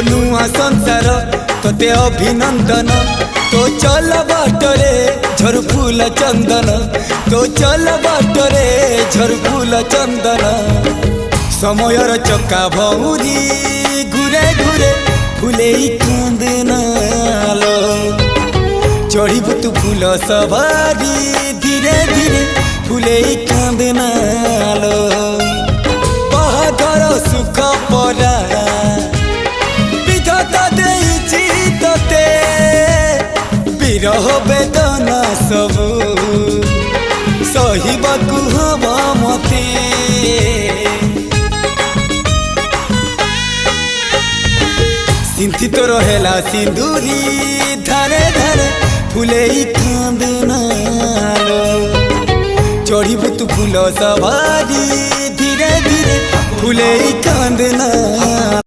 नुआ संसार तोते अभिनंदन तो चल बाटरे झर फूल चंदन तो चल बाटरे झर फूल चंदन समयर चक्का भौरी घुरे घुरे फुले कांदनालो चढ़ीबु तू फूल सवारी धीरे धीरे फुले कांदनालो बाहागर सुख परा विधाता देइछि तोते विरह वेदना सबु सहिबाकु हवा मते सिंथी तो रहेला सिंदूरी धारे धारे फुले कांदनालो चढ़ीबु तू फूल सवारी धीरे धीरे फुले कांदनालो।